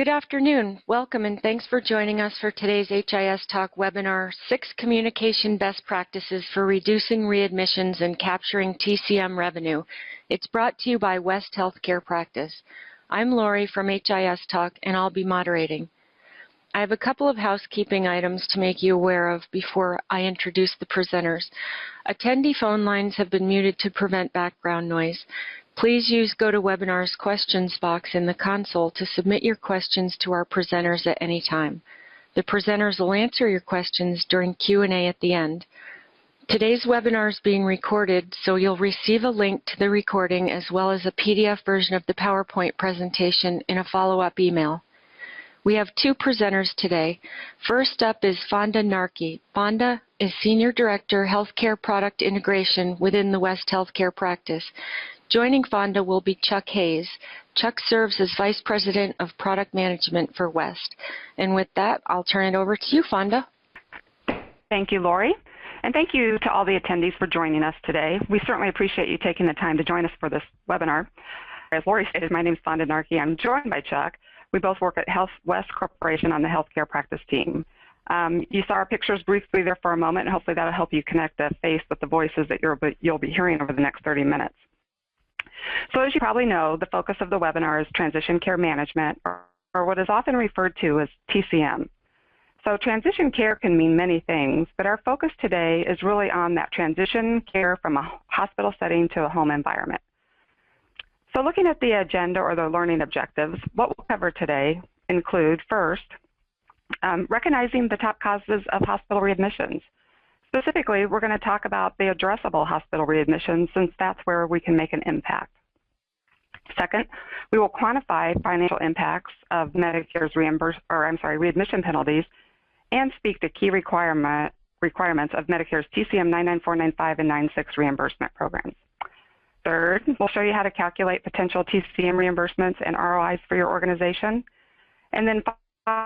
Good afternoon. Welcome and thanks for joining us for today's HIS Talk webinar, 6 Communication Best Practices for Reducing Readmissions and Capturing TCM Revenue. It's brought to you by West Healthcare Practice. I'm Lori from HIS Talk and I'll be moderating. I have a couple of housekeeping items to make you aware of before I introduce the presenters. Attendee phone lines have been muted to prevent background noise. Please use GoToWebinar's questions box in the console to submit your questions to our presenters at any time. The presenters will answer your questions during Q&A at the end. Today's webinar is being recorded, so you'll receive a link to the recording as well as a PDF version of the PowerPoint presentation in a follow-up email. We have 2 presenters today. First up is Fonda Narki. Fonda is Senior Director, Healthcare Product Integration within the West Healthcare Practice. Joining Fonda will be Chuck Hayes. Chuck serves as Vice President of Product Management for West. And with that, I'll turn it over to you, Fonda. Thank you, Lori. And thank you to all the attendees for joining us today. We certainly appreciate you taking the time to join us for this webinar. As Lori stated, my name is Fonda Narki. I'm joined by Chuck. We both work at West Corporation on the healthcare practice team. You saw our pictures briefly there for a moment, and hopefully that'll help you connect the face with the voices that you'll be hearing over the next 30 minutes. So as you probably know, the focus of the webinar is transition care management, or what is often referred to as TCM. So transition care can mean many things, but our focus today is really on that transition care from a hospital setting to a home environment. So looking at the agenda or the learning objectives, what we'll cover today include, first, recognizing the top causes of hospital readmissions. Specifically, we're going to talk about the addressable hospital readmissions since that's where we can make an impact. Second, we will quantify financial impacts of Medicare's readmission penalties and speak to key requirements of Medicare's TCM 99495 and 96 reimbursement programs. Third, we'll show you how to calculate potential TCM reimbursements and ROIs for your organization. And then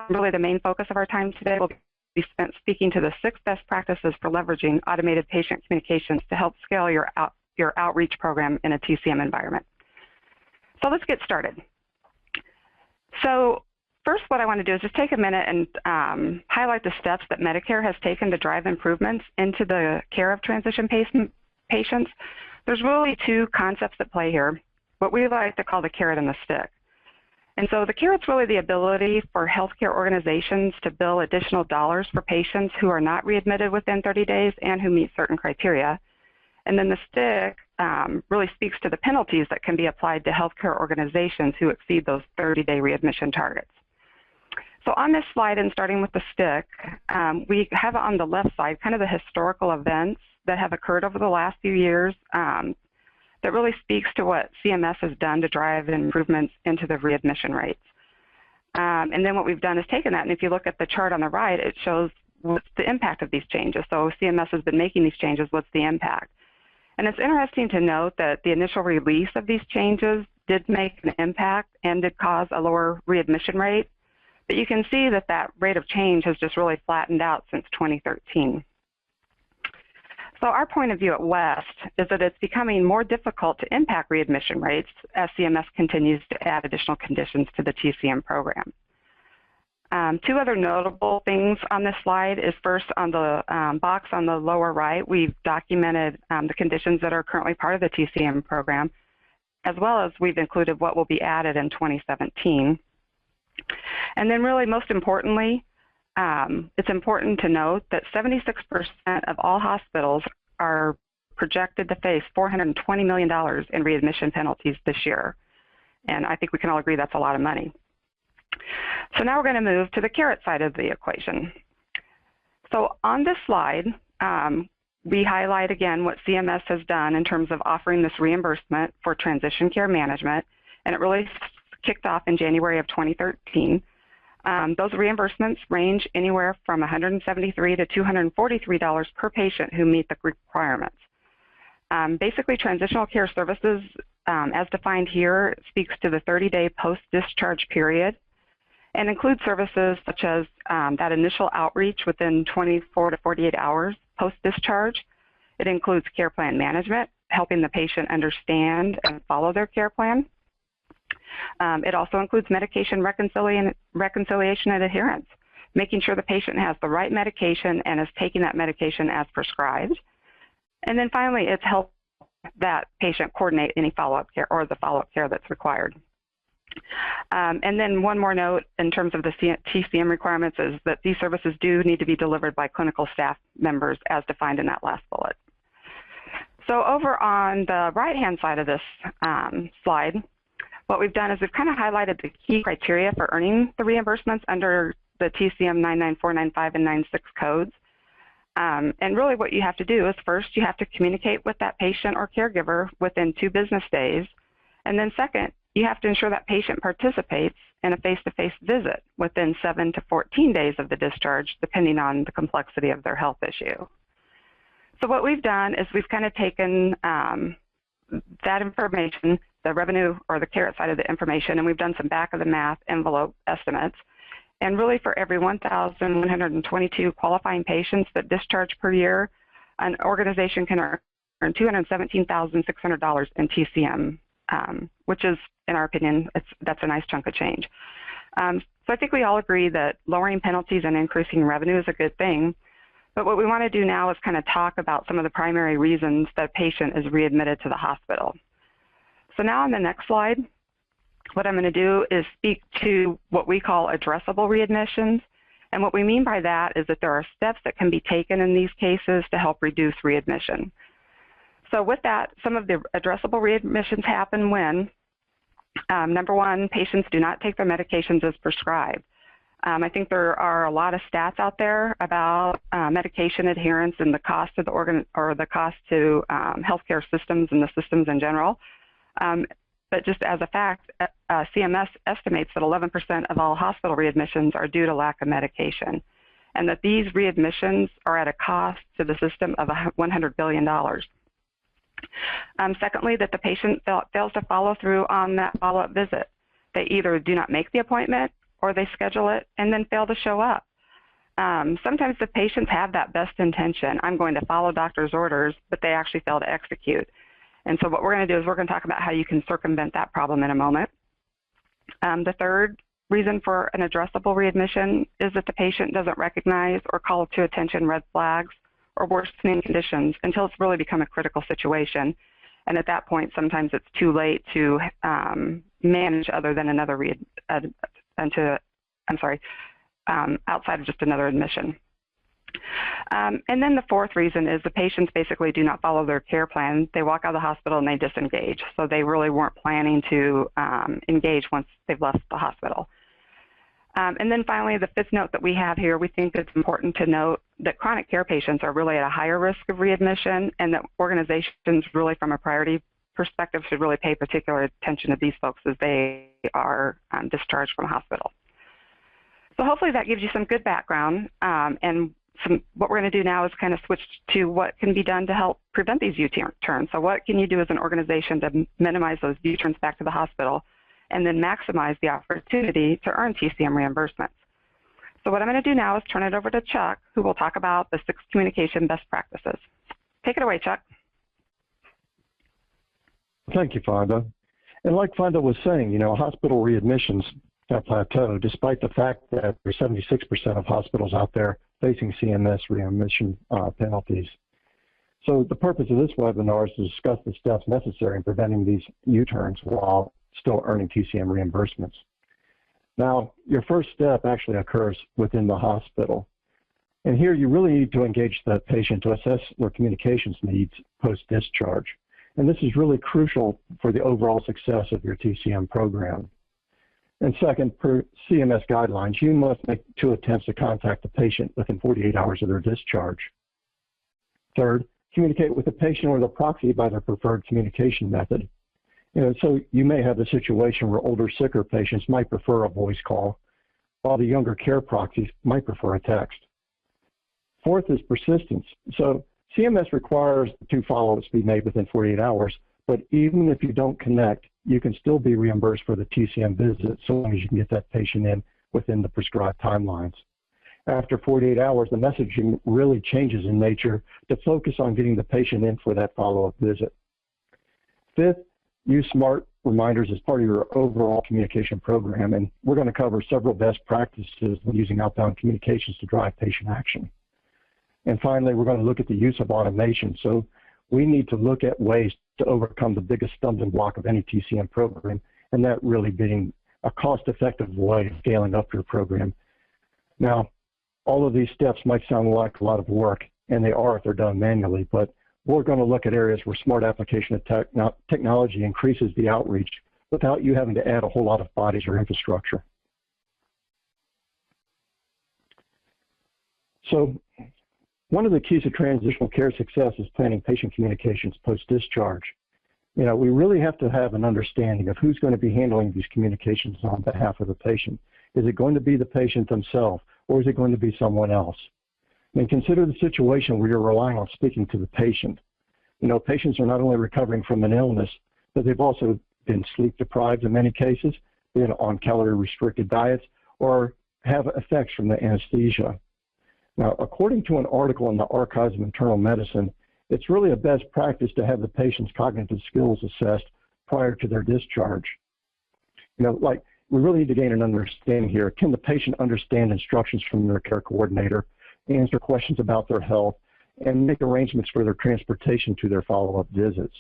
really the main focus of our time today will be spent speaking to the 6 best practices for leveraging automated patient communications to help scale your outreach program in a TCM environment. So let's get started. So first, what I want to do is just take a minute and highlight the steps that Medicare has taken to drive improvements into the care of transition patients. There's really 2 concepts at play here, what we like to call the carrot and the stick. And so the carrot's really the ability for healthcare organizations to bill additional dollars for patients who are not readmitted within 30 days and who meet certain criteria. And then the stick really speaks to the penalties that can be applied to healthcare organizations who exceed those 30-day readmission targets. So on this slide, and starting with the stick, we have on the left side kind of the historical events that have occurred over the last few years that really speaks to what CMS has done to drive improvements into the readmission rates. And then what we've done is taken that, and if you look at the chart on the right, it shows what's the impact of these changes. So CMS has been making these changes, what's the impact? And it's interesting to note that the initial release of these changes did make an impact and did cause a lower readmission rate. But you can see that that rate of change has just really flattened out since 2013. So our point of view at West is that it's becoming more difficult to impact readmission rates as CMS continues to add additional conditions to the TCM program. 2 other notable things on this slide is first on the box on the lower right, we've documented the conditions that are currently part of the TCM program, as well as we've included what will be added in 2017. And then really most importantly, it's important to note that 76% of all hospitals are projected to face $420 million in readmission penalties this year. And I think we can all agree that's a lot of money. So now we're going to move to the carrot side of the equation. So on this slide, we highlight again what CMS has done in terms of offering this reimbursement for transition care management, and it really kicked off in January of 2013. Those reimbursements range anywhere from $173 to $243 per patient who meet the requirements. Basically, transitional care services, as defined here, speaks to the 30-day post-discharge period and includes services such as that initial outreach within 24 to 48 hours post-discharge. It includes care plan management, helping the patient understand and follow their care plan. It also includes medication reconciliation and adherence, making sure the patient has the right medication and is taking that medication as prescribed. And then finally, it's helping that patient coordinate any follow-up care or the follow-up care that's required. And then one more note in terms of the TCM requirements is that these services do need to be delivered by clinical staff members as defined in that last bullet. So over on the right-hand side of this slide, what we've done is we've kind of highlighted the key criteria for earning the reimbursements under the TCM 994, 95, and 96 codes. And really what you have to do is first you have to communicate with that patient or caregiver within 2 business days. And then second, you have to ensure that patient participates in a face-to-face visit within 7 to 14 days of the discharge, depending on the complexity of their health issue. So what we've done is we've kind of taken that information, the revenue or the carrot side of the information, and we've done some back of the math envelope estimates. And really for every 1,122 qualifying patients that discharge per year, an organization can earn $217,600 in TCM, which is, in our opinion, that's a nice chunk of change. So I think we all agree that lowering penalties and increasing revenue is a good thing. But what we want to do now is kind of talk about some of the primary reasons that a patient is readmitted to the hospital. So now on the next slide, what I'm going to do is speak to what we call addressable readmissions. And what we mean by that is that there are steps that can be taken in these cases to help reduce readmission. So with that, some of the addressable readmissions happen when, number one, patients do not take their medications as prescribed. I think there are a lot of stats out there about medication adherence and the cost to the organ or the cost to healthcare systems and the systems in general. But just as a fact, CMS estimates that 11% of all hospital readmissions are due to lack of medication, and that these readmissions are at a cost to the system of $100 billion. Secondly, that the patient fails to follow through on that follow-up visit. They either do not make the appointment or they schedule it and then fail to show up. Sometimes the patients have that best intention, I'm going to follow doctor's orders, but they actually fail to execute. And so what we're going to do is we're going to talk about how you can circumvent that problem in a moment. The third reason for an addressable readmission is that the patient doesn't recognize or call to attention red flags or worsening conditions until it's really become a critical situation. And at that point, sometimes it's too late to manage other than another outside of just another admission. And then the fourth reason is the patients basically do not follow their care plan. They walk out of the hospital and they disengage. So they really weren't planning to engage once they've left the hospital. And then finally, the fifth note that we have here, we think it's important to note that chronic care patients are really at a higher risk of readmission, and that organizations really from a priority perspective should really pay particular attention to these folks as they are discharged from a hospital. So hopefully that gives you some good background, and what we're going to do now is kind of switch to what can be done to help prevent these U-turns. So what can you do as an organization to minimize those U-turns back to the hospital and then maximize the opportunity to earn TCM reimbursements? So what I'm going to do now is turn it over to Chuck, who will talk about the 6 communication best practices. Take it away, Chuck. Thank you, Fonda. And like Fonda was saying, hospital readmissions have plateaued, despite the fact that there's 76% of hospitals out there facing CMS readmission penalties. So the purpose of this webinar is to discuss the steps necessary in preventing these U-turns while still earning TCM reimbursements. Now, your first step actually occurs within the hospital. And here you really need to engage the patient to assess their communications needs post-discharge. And this is really crucial for the overall success of your TCM program. And second, per CMS guidelines, you must make 2 attempts to contact the patient within 48 hours of their discharge. Third, communicate with the patient or the proxy by their preferred communication method. So you may have a situation where older, sicker patients might prefer a voice call, while the younger care proxies might prefer a text. Fourth is persistence. So CMS requires 2 follow-ups be made within 48 hours, but even if you don't connect, you can still be reimbursed for the TCM visit so long as you can get that patient in within the prescribed timelines. After 48 hours, the messaging really changes in nature to focus on getting the patient in for that follow-up visit. Fifth, use smart reminders as part of your overall communication program, and we're going to cover several best practices when using outbound communications to drive patient action. And finally, we're going to look at the use of automation. So we need to look at ways to overcome the biggest stumbling block of any TCM program, and that really being a cost-effective way of scaling up your program. Now, all of these steps might sound like a lot of work, and they are if they're done manually, but we're going to look at areas where smart application of technology increases the outreach without you having to add a whole lot of bodies or infrastructure. So one of the keys to transitional care success is planning patient communications post-discharge. You know, we really have to have an understanding of who's going to be handling these communications on behalf of the patient. Is it going to be the patient themselves, or is it going to be someone else? I mean, consider the situation where you're relying on speaking to the patient. You know, patients are not only recovering from an illness, but they've also been sleep deprived in many cases, been on calorie-restricted diets, or have effects from the anesthesia. Now, according to an article in the Archives of Internal Medicine, it's really a best practice to have the patient's cognitive skills assessed prior to their discharge. You know, like, we really need to gain an understanding here. Can the patient understand instructions from their care coordinator, answer questions about their health, and make arrangements for their transportation to their follow-up visits?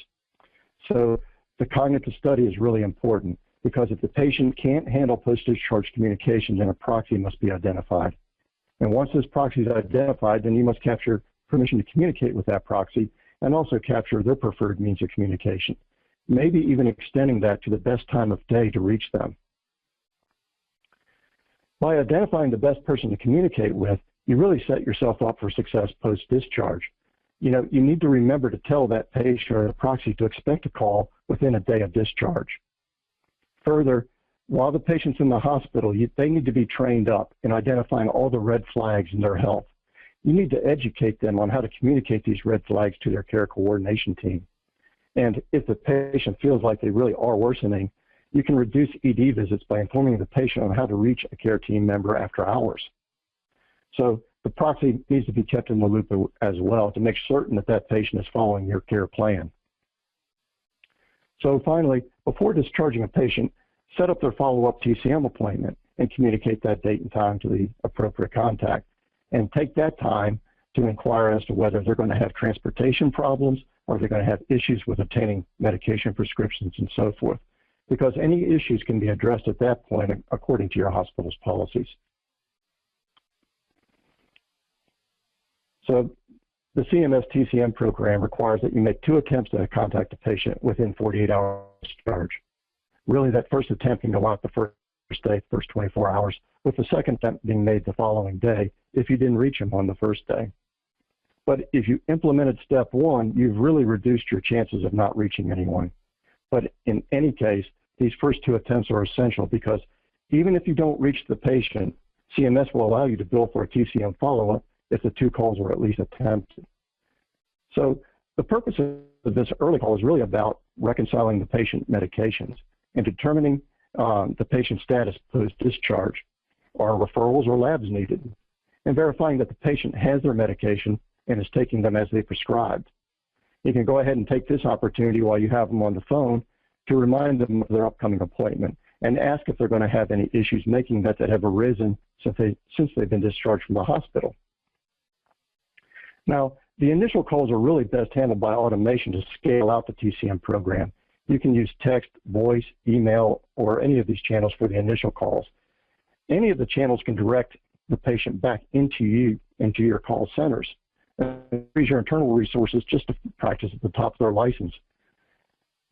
So the cognitive study is really important, because if the patient can't handle post-discharge communication, then a proxy must be identified. And once this proxy is identified, then you must capture permission to communicate with that proxy and also capture their preferred means of communication, maybe even extending that to the best time of day to reach them. By identifying the best person to communicate with, you really set yourself up for success post-discharge. You know, you need to remember to tell that patient or the proxy to expect a call within a day of discharge. Further, while the patient's in the hospital, they need to be trained up in identifying all the red flags in their health. You need to educate them on how to communicate these red flags to their care coordination team. And if the patient feels like they really are worsening, you can reduce ED visits by informing the patient on how to reach a care team member after hours. So the proxy needs to be kept in the loop as well to make certain that that patient is following your care plan. So finally, before discharging a patient, set up their follow-up TCM appointment and communicate that date and time to the appropriate contact. And take that time to inquire as to whether they're going to have transportation problems or they're going to have issues with obtaining medication prescriptions and so forth, because any issues can be addressed at that point according to your hospital's policies. So the CMS TCM program requires that you make 2 attempts to contact a patient within 48 hours of discharge. Really, that first attempt can go out the first day, first 24 hours, with the second attempt being made the following day if you didn't reach them on the first day. But if you implemented step 1, you've really reduced your chances of not reaching anyone. But in any case, these first 2 attempts are essential, because even if you don't reach the patient, CMS will allow you to bill for a TCM follow-up if the 2 calls were at least attempted. So the purpose of this early call is really about reconciling the patient medications and determining the patient's status post-discharge. Are referrals or labs needed? And verifying that the patient has their medication and is taking them as they prescribed. You can go ahead and take this opportunity while you have them on the phone to remind them of their upcoming appointment and ask if they're going to have any issues making that have arisen since they've been discharged from the hospital. Now, the initial calls are really best handled by automation to scale out the TCM program. You can use text, voice, email, or any of these channels for the initial calls. Any of the channels can direct the patient back into your call centers. Use your internal resources just to practice at the top of their license.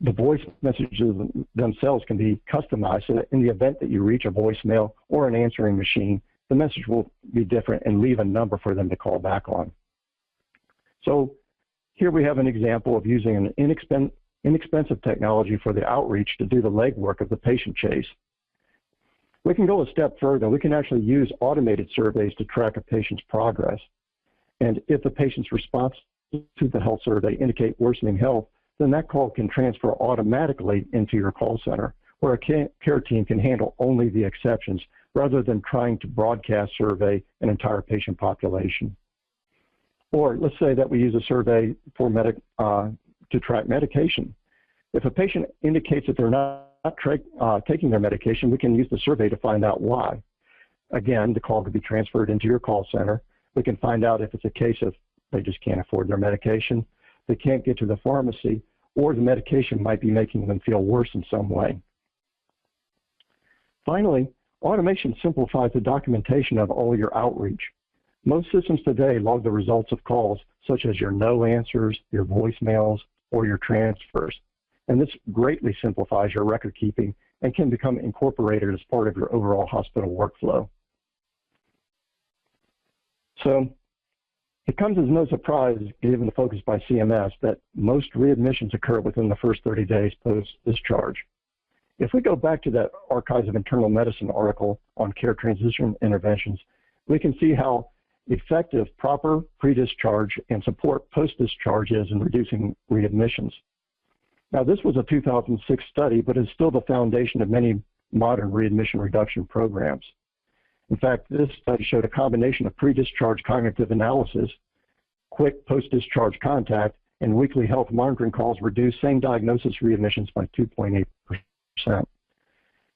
The voice messages themselves can be customized so that in the event that you reach a voicemail or an answering machine, the message will be different and leave a number for them to call back on. So here we have an example of using an inexpensive technology for the outreach to do the legwork of the patient chase. We can go a step further. We can actually use automated surveys to track a patient's progress. And if the patient's response to the health survey indicate worsening health, then that call can transfer automatically into your call center, where a care team can handle only the exceptions rather than trying to broadcast survey an entire patient population. Or let's say that we use a survey for to track medication. If a patient indicates that they're not taking their medication, we can use the survey to find out why. Again, the call could be transferred into your call center. We can find out if it's a case of they just can't afford their medication, they can't get to the pharmacy, or the medication might be making them feel worse in some way. Finally, automation simplifies the documentation of all your outreach. Most systems today log the results of calls, such as your no answers, your voicemails, or your transfers. And this greatly simplifies your record keeping and can become incorporated as part of your overall hospital workflow. So it comes as no surprise, given the focus by CMS, that most readmissions occur within the first 30 days post-discharge. If we go back to that Archives of Internal Medicine article on care transition interventions, we can see how effective proper pre-discharge and support post-discharge is in reducing readmissions. Now, this was a 2006 study, but is still the foundation of many modern readmission reduction programs. In fact, this study showed a combination of pre-discharge cognitive analysis, quick post-discharge contact, and weekly health monitoring calls reduced same diagnosis readmissions by 2.8%. But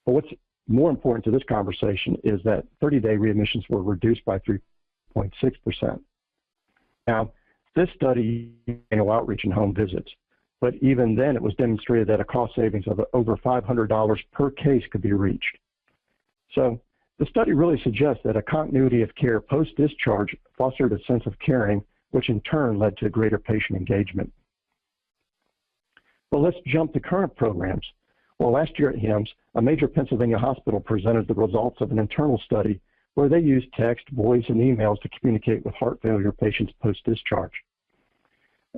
what's more important to this conversation is that 30-day readmissions were reduced by 3.6%. Now, this study annual outreach and home visits, but even then it was demonstrated that a cost savings of over $500 per case could be reached. So the study really suggests that a continuity of care post-discharge fostered a sense of caring, which in turn led to greater patient engagement. Well, let's jump to current programs. Well, last year at HIMSS, a major Pennsylvania hospital presented the results of an internal study where they used text, voice, and emails to communicate with heart failure patients post-discharge.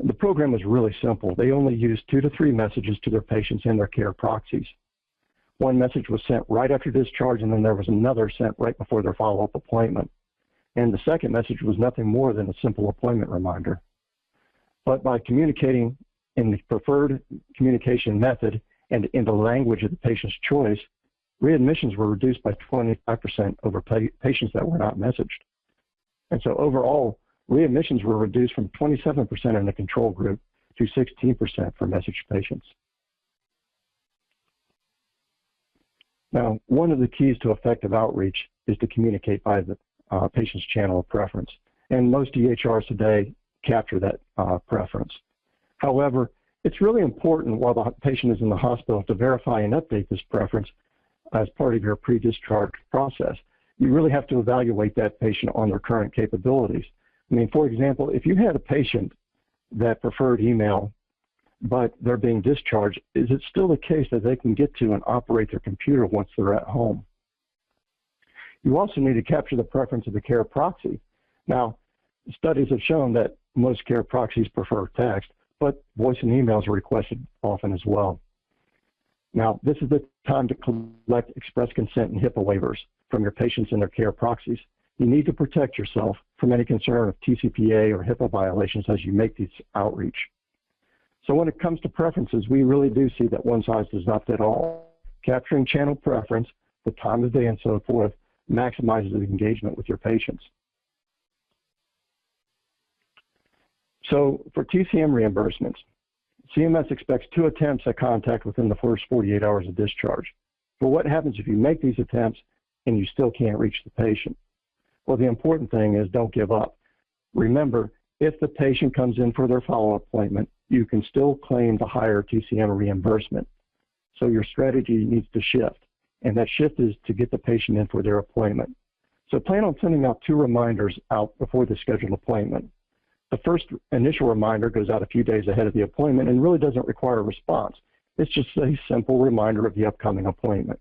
The program was really simple. They only used 2 to 3 messages to their patients and their care proxies. One message was sent right after discharge, and then there was another sent right before their follow-up appointment. And the second message was nothing more than a simple appointment reminder. But by communicating in the preferred communication method and in the language of the patient's choice, readmissions were reduced by 25% over patients that were not messaged. And so overall, readmissions were reduced from 27% in the control group to 16% for messaged patients. Now, one of the keys to effective outreach is to communicate by the patient's channel of preference. And most EHRs today capture that preference. However, it's really important while the patient is in the hospital to verify and update this preference as part of your pre-discharge process. You really have to evaluate that patient on their current capabilities. I mean, for example, if you had a patient that preferred email, but they're being discharged, is it still the case that they can get to and operate their computer once they're at home? You also need to capture the preference of the care proxy. Now, studies have shown that most care proxies prefer text, but voice and emails are requested often as well. Now, this is the time to collect express consent and HIPAA waivers from your patients and their care proxies. You need to protect yourself from any concern of TCPA or HIPAA violations as you make these outreach. So when it comes to preferences, we really do see that one size does not fit all. Capturing channel preference, the time of day, and so forth maximizes the engagement with your patients. So for TCM reimbursements, CMS expects 2 attempts at contact within the first 48 hours of discharge. But what happens if you make these attempts and you still can't reach the patient? Well, the important thing is don't give up. Remember, if the patient comes in for their follow-up appointment, you can still claim the higher TCM reimbursement. So your strategy needs to shift, and that shift is to get the patient in for their appointment. So plan on sending out 2 reminders out before the scheduled appointment. The first initial reminder goes out a few days ahead of the appointment and really doesn't require a response. It's just a simple reminder of the upcoming appointment.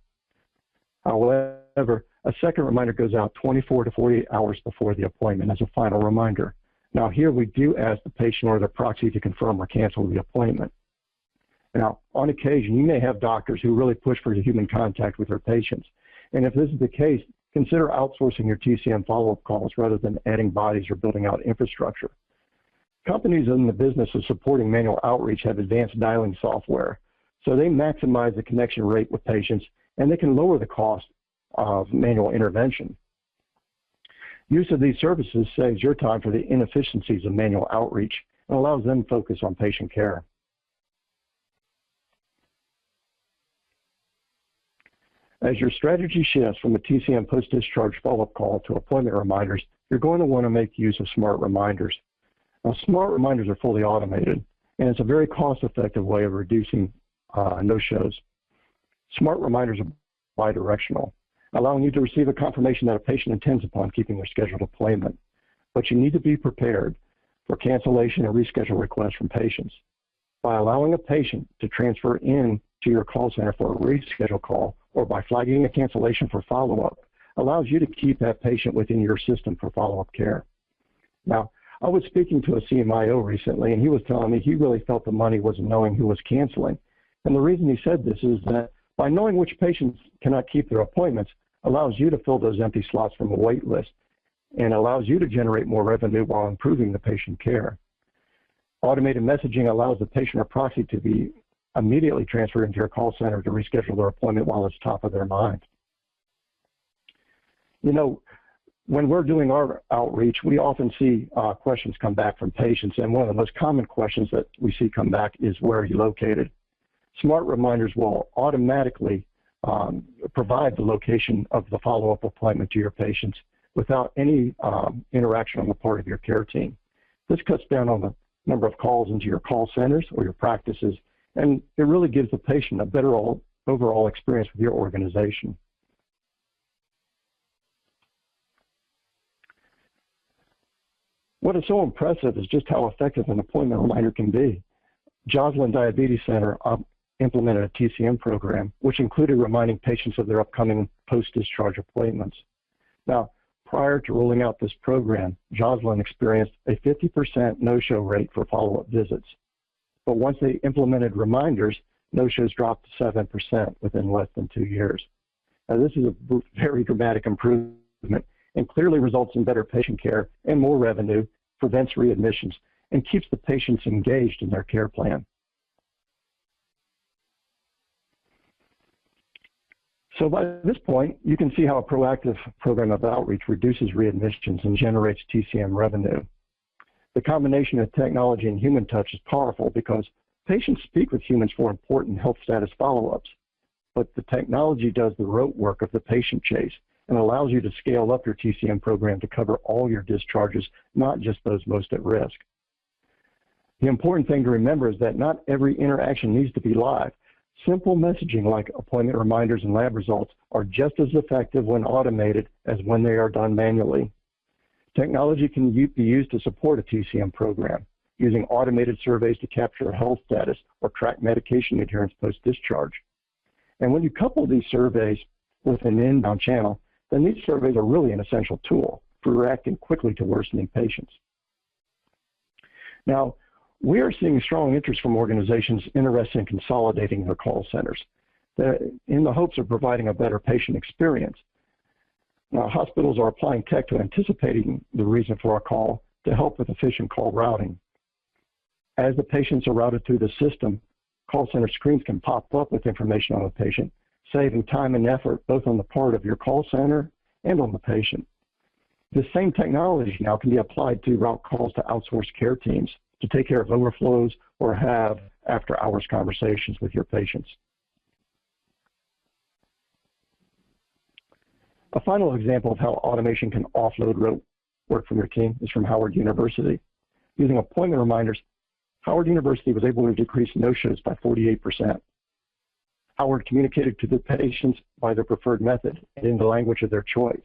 However, a second reminder goes out 24 to 48 hours before the appointment as a final reminder. Now here we do ask the patient or their proxy to confirm or cancel the appointment. Now, on occasion, you may have doctors who really push for human contact with their patients. And if this is the case, consider outsourcing your TCM follow-up calls rather than adding bodies or building out infrastructure. Companies in the business of supporting manual outreach have advanced dialing software, so they maximize the connection rate with patients, and they can lower the cost of manual intervention. Use of these services saves your time for the inefficiencies of manual outreach and allows them to focus on patient care. As your strategy shifts from a TCM post-discharge follow-up call to appointment reminders, you're going to want to make use of smart reminders. Now, smart reminders are fully automated, and it's a very cost-effective way of reducing no-shows. Smart reminders are bidirectional, allowing you to receive a confirmation that a patient intends upon keeping their scheduled appointment. But you need to be prepared for cancellation and reschedule requests from patients. By allowing a patient to transfer in to your call center for a reschedule call, or by flagging a cancellation for follow-up, allows you to keep that patient within your system for follow-up care. Now, I was speaking to a CMIO recently, and he was telling me he really felt the money was in knowing who was canceling. And the reason he said this is that by knowing which patients cannot keep their appointments, allows you to fill those empty slots from a wait list, and allows you to generate more revenue while improving the patient care. Automated messaging allows the patient or proxy to be immediately transferred into your call center to reschedule their appointment while it's top of their mind. You know, when we're doing our outreach, we often see questions come back from patients, and one of the most common questions that we see come back is, where are you located? Smart reminders will automatically provide the location of the follow-up appointment to your patients without any interaction on the part of your care team. This cuts down on the number of calls into your call centers or your practices, and it really gives the patient a better overall experience with your organization. What is so impressive is just how effective an appointment reminder can be. Joslin Diabetes Center implemented a TCM program, which included reminding patients of their upcoming post-discharge appointments. Now, prior to rolling out this program, Joslin experienced a 50% no-show rate for follow-up visits. But once they implemented reminders, no-shows dropped to 7% within less than 2 years. Now, this is a very dramatic improvement and clearly results in better patient care and more revenue, prevents readmissions, and keeps the patients engaged in their care plan. So by this point, you can see how a proactive program of outreach reduces readmissions and generates TCM revenue. The combination of technology and human touch is powerful because patients speak with humans for important health status follow-ups, but the technology does the rote work of the patient chase and allows you to scale up your TCM program to cover all your discharges, not just those most at risk. The important thing to remember is that not every interaction needs to be live. Simple messaging like appointment reminders and lab results are just as effective when automated as when they are done manually. Technology can be used to support a TCM program, using automated surveys to capture health status or track medication adherence post-discharge. And when you couple these surveys with an inbound channel, then these surveys are really an essential tool for reacting quickly to worsening patients. Now, we are seeing strong interest from organizations interested in consolidating their call centers in the hopes of providing a better patient experience. Now, hospitals are applying tech to anticipating the reason for a call to help with efficient call routing. As the patients are routed through the system, call center screens can pop up with information on the patient, saving time and effort both on the part of your call center and on the patient. This same technology now can be applied to route calls to outsourced care teams to take care of overflows or have after-hours conversations with your patients. A final example of how automation can offload rote work from your team is from Howard University. Using appointment reminders, Howard University was able to decrease no-shows by 48%. Howard communicated to the patients by their preferred method and in the language of their choice.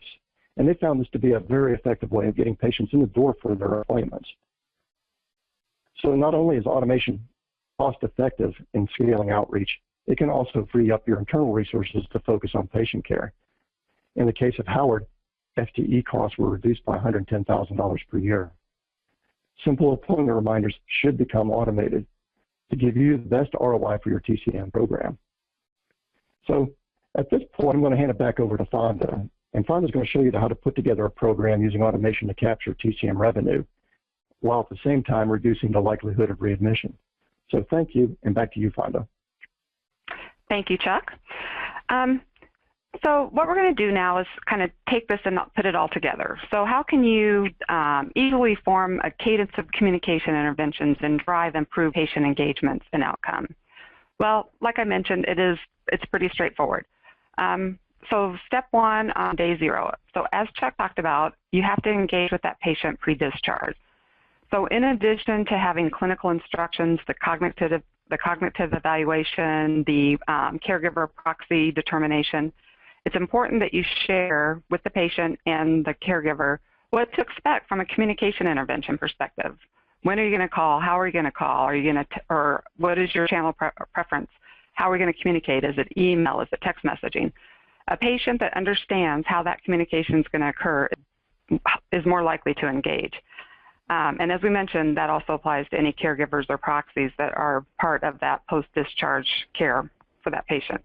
And they found this to be a very effective way of getting patients in the door for their appointments. So not only is automation cost-effective in scaling outreach, it can also free up your internal resources to focus on patient care. In the case of Howard, FTE costs were reduced by $110,000 per year. Simple appointment reminders should become automated to give you the best ROI for your TCM program. So at this point, I'm going to hand it back over to Fonda. And Fonda's going to show you how to put together a program using automation to capture TCM revenue, while at the same time reducing the likelihood of readmission. So thank you, and back to you, Fonda. Thank you, Chuck. So what we're going to do now is kind of take this and put it all together. So how can you easily form a cadence of communication interventions and drive improved patient engagements and outcome? Well, like I mentioned, it's pretty straightforward. So step one on day 0. So as Chuck talked about, you have to engage with that patient pre-discharge. So in addition to having clinical instructions, the cognitive evaluation, the caregiver proxy determination, it's important that you share with the patient and the caregiver what to expect from a communication intervention perspective. When are you going to call? How are you going to call? Are you going to, or what is your channel preference? How are we going to communicate? Is it email? Is it text messaging? A patient that understands how that communication is going to occur is more likely to engage. And as we mentioned, that also applies to any caregivers or proxies that are part of that post-discharge care for that patient.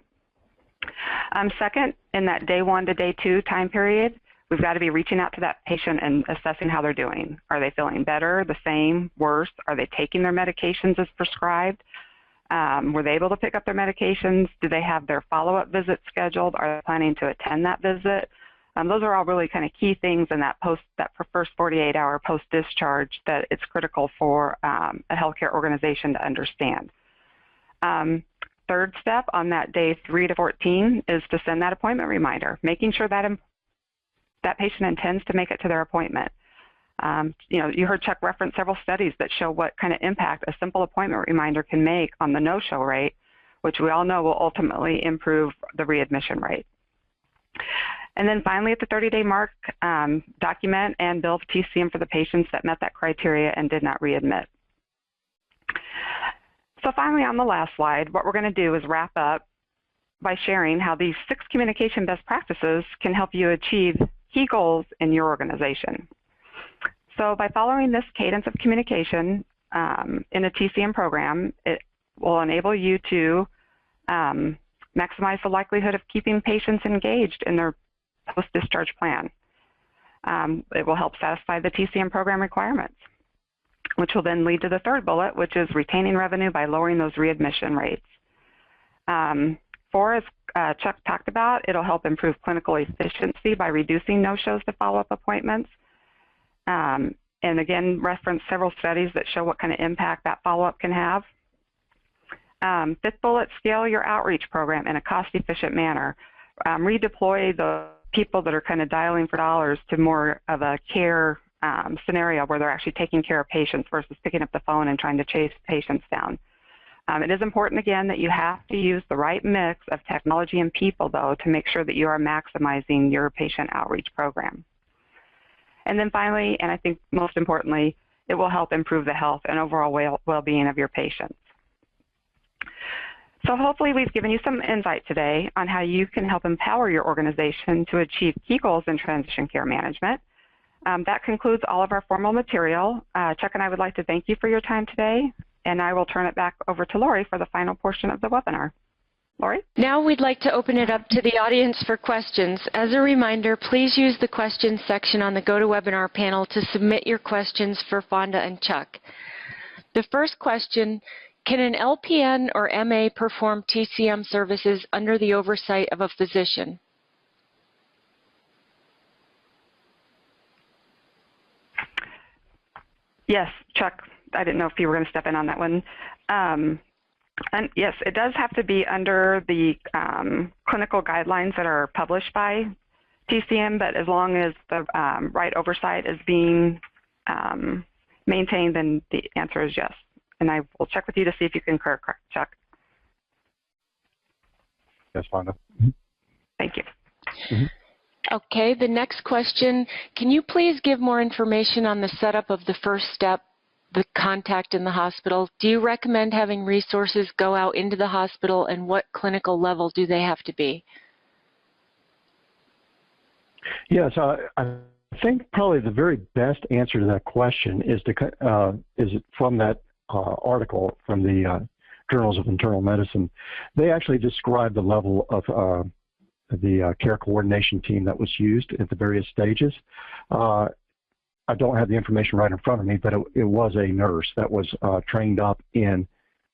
Second, in that day 1 to day 2 time period, we've got to be reaching out to that patient and assessing how they're doing. Are they feeling better, the same, worse? Are they taking their medications as prescribed? Were they able to pick up their medications? Do they have their follow-up visit scheduled? Are they planning to attend that visit? Those are all really kind of key things in that first 48-hour post-discharge that it's critical for a healthcare organization to understand. Third step on that day 3 to 14 is to send that appointment reminder, making sure that that patient intends to make it to their appointment. You heard Chuck reference several studies that show what kind of impact a simple appointment reminder can make on the no-show rate, which we all know will ultimately improve the readmission rate. And then finally, at the 30-day mark, document and bill TCM for the patients that met that criteria and did not readmit. So finally, on the last slide, what we're going to do is wrap up by sharing how these 6 communication best practices can help you achieve key goals in your organization. So by following this cadence of communication in a TCM program, it will enable you to maximize the likelihood of keeping patients engaged in their post-discharge plan. It will help satisfy the TCM program requirements, which will then lead to the third bullet, which is retaining revenue by lowering those readmission rates. 4, as Chuck talked about, it'll help improve clinical efficiency by reducing no-shows to follow-up appointments. And again, reference several studies that show what kind of impact that follow-up can have. 5th bullet, scale your outreach program in a cost-efficient manner. Redeploy the people that are kind of dialing for dollars to more of a care scenario where they're actually taking care of patients versus picking up the phone and trying to chase patients down. It is important, again, that you have to use the right mix of technology and people, though, to make sure that you are maximizing your patient outreach program. And then finally, and I think most importantly, it will help improve the health and overall well-being of your patients. So hopefully we've given you some insight today on how you can help empower your organization to achieve key goals in transition care management. That concludes all of our formal material. Chuck and I would like to thank you for your time today, and I will turn it back over to Lori for the final portion of the webinar. Lori? Now we'd like to open it up to the audience for questions. As a reminder, please use the questions section on the GoToWebinar panel to submit your questions for Fonda and Chuck. The first question, can an LPN or MA perform TCM services under the oversight of a physician? Yes, Chuck, I didn't know if you were going to step in on that one. And yes, it does have to be under the clinical guidelines that are published by TCM, but as long as the right oversight is being maintained, then the answer is yes. And I will check with you to see if you concur, Chuck. Yes, Fonda. Thank you. Okay, the next question, can you please give more information on the setup of the first step, the contact in the hospital? Do you recommend having resources go out into the hospital, and what clinical level do they have to be? Yes, I think probably the very best answer to that question is from that article from the Journals of Internal Medicine. They actually describe the level of the care coordination team that was used at the various stages. I don't have the information right in front of me, but it was a nurse that was trained up in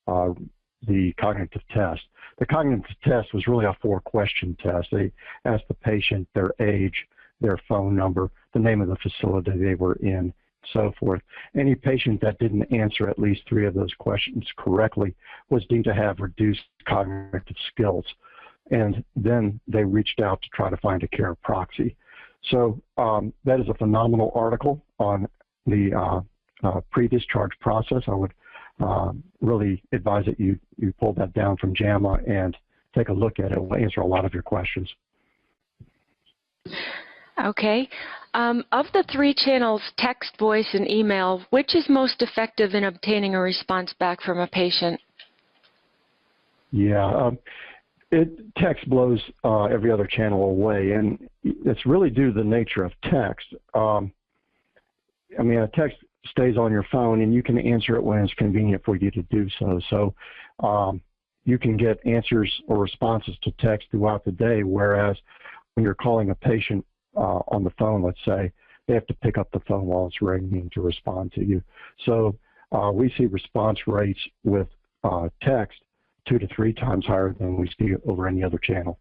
the cognitive test. The cognitive test was really a 4-question test. They asked the patient their age, their phone number, the name of the facility they were in, so forth. Any patient that didn't answer at least 3 of those questions correctly was deemed to have reduced cognitive skills. and then they reached out to try to find a care proxy. So that is a phenomenal article on the pre-discharge process. I would really advise that you pull that down from JAMA and take a look at it. It will answer a lot of your questions. Okay. Of the 3 channels, text, voice, and email, which is most effective in obtaining a response back from a patient? Yeah, text blows every other channel away, and it's really due to the nature of text. I mean, a text stays on your phone, and you can answer it when it's convenient for you to do so. So you can get answers or responses to text throughout the day, whereas when you're calling a patient on the phone, let's say, they have to pick up the phone while it's ringing to respond to you. So we see response rates with text 2 to 3 times higher than we see over any other channel.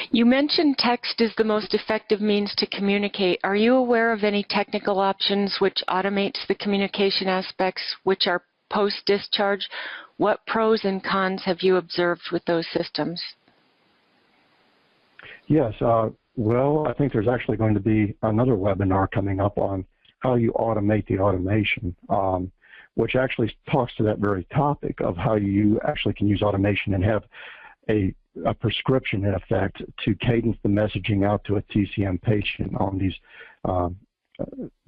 You mentioned text is the most effective means to communicate. Are you aware of any technical options which automates the communication aspects which are post-discharge? What pros and cons have you observed with those systems? Yes, well, I think there's actually going to be another webinar coming up on how you automate the automation, which actually talks to that very topic of how you actually can use automation and have a prescription in effect to cadence the messaging out to a TCM patient on these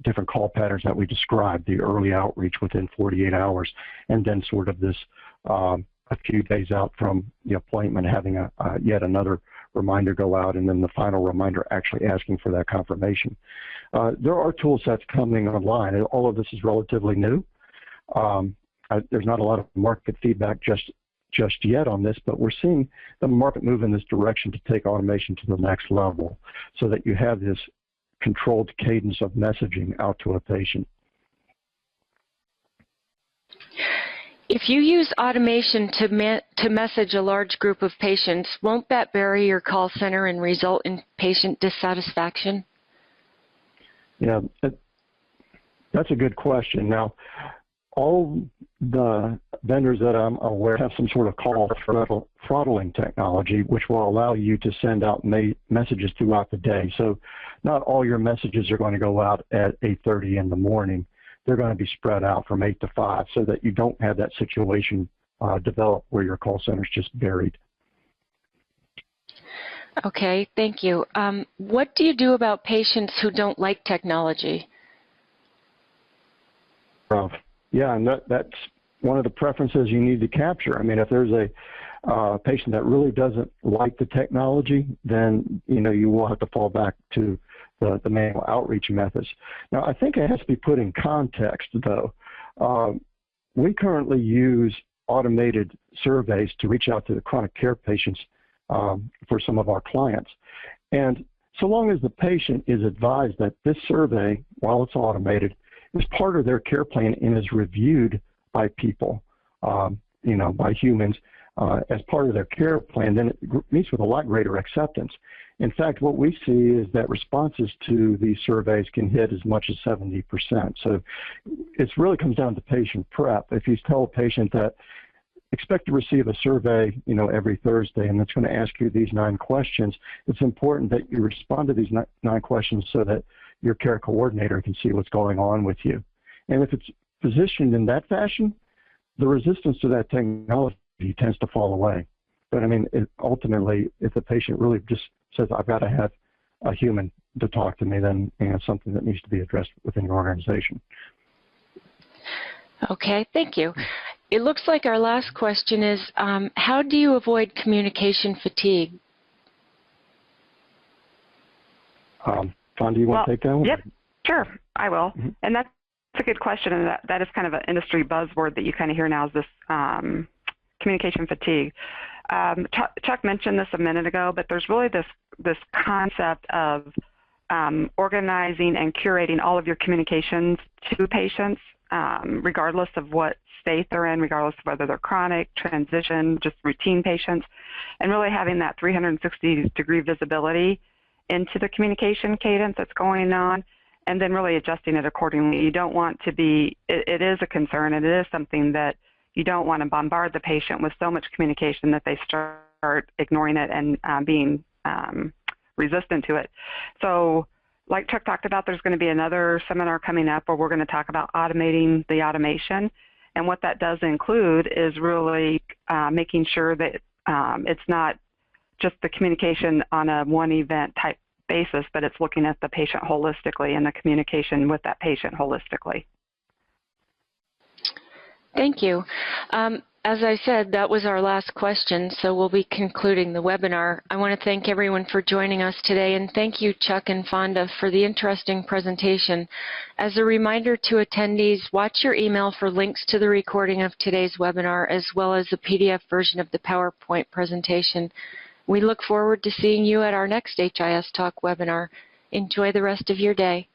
different call patterns that we described, the early outreach within 48 hours, and then sort of this a few days out from the appointment having yet another reminder go out, and then the final reminder actually asking for that confirmation. There are tool sets coming online, and all of this is relatively new. There's not a lot of market feedback just yet on this, but we're seeing the market move in this direction to take automation to the next level so that you have this controlled cadence of messaging out to a patient. If you use automation to message a large group of patients, won't that bury your call center and result in patient dissatisfaction? Yeah, that's a good question. Now, all the vendors that I'm aware have some sort of call throttling technology, which will allow you to send out messages throughout the day. So not all your messages are going to go out at 8:30 in the morning. They're going to be spread out from 8 to 5 so that you don't have that situation develop where your call center is just buried. Okay, thank you. What do you do about patients who don't like technology? Yeah, and that's one of the preferences you need to capture. I mean, if there's a patient that really doesn't like the technology, then you will have to fall back to the manual outreach methods. Now, I think it has to be put in context, though. We currently use automated surveys to reach out to the chronic care patients for some of our clients. And so long as the patient is advised that this survey, while it's automated, is part of their care plan and is reviewed by people, by humans, as part of their care plan, then it meets with a lot greater acceptance. In fact, what we see is that responses to these surveys can hit as much as 70%. So it really comes down to patient prep. If you tell a patient that expect to receive a survey, every Thursday, and it's going to ask you these 9 questions, it's important that you respond to these 9 questions so that your care coordinator can see what's going on with you. And if it's positioned in that fashion, the resistance to that technology tends to fall away. But I mean, ultimately, if the patient really just says, I've got to have a human to talk to me, then it's something that needs to be addressed within your organization. Okay, thank you. It looks like our last question is, how do you avoid communication fatigue? Fawn, do you want to take that one? Yep, sure, I will. Mm-hmm. And that's a good question, and that is kind of an industry buzzword that you kind of hear now is this communication fatigue. Chuck mentioned this a minute ago, but there's really this concept of organizing and curating all of your communications to patients, regardless of what state they're in, regardless of whether they're chronic, transition, just routine patients, and really having that 360-degree visibility into the communication cadence that's going on, and then really adjusting it accordingly. You don't want to be, it is a concern, and it is something that you don't want to bombard the patient with so much communication that they start ignoring it and being resistant to it. So like Chuck talked about, there's going to be another seminar coming up where we're going to talk about automating the automation. And what that does include is really making sure that it's not just the communication on a one event type basis, but it's looking at the patient holistically and the communication with that patient holistically. Thank you. As I said, that was our last question, so we'll be concluding the webinar. I want to thank everyone for joining us today, and thank you, Chuck and Fonda, for the interesting presentation. As a reminder to attendees, watch your email for links to the recording of today's webinar, as well as a PDF version of the PowerPoint presentation. We look forward to seeing you at our next HIS Talk webinar. Enjoy the rest of your day.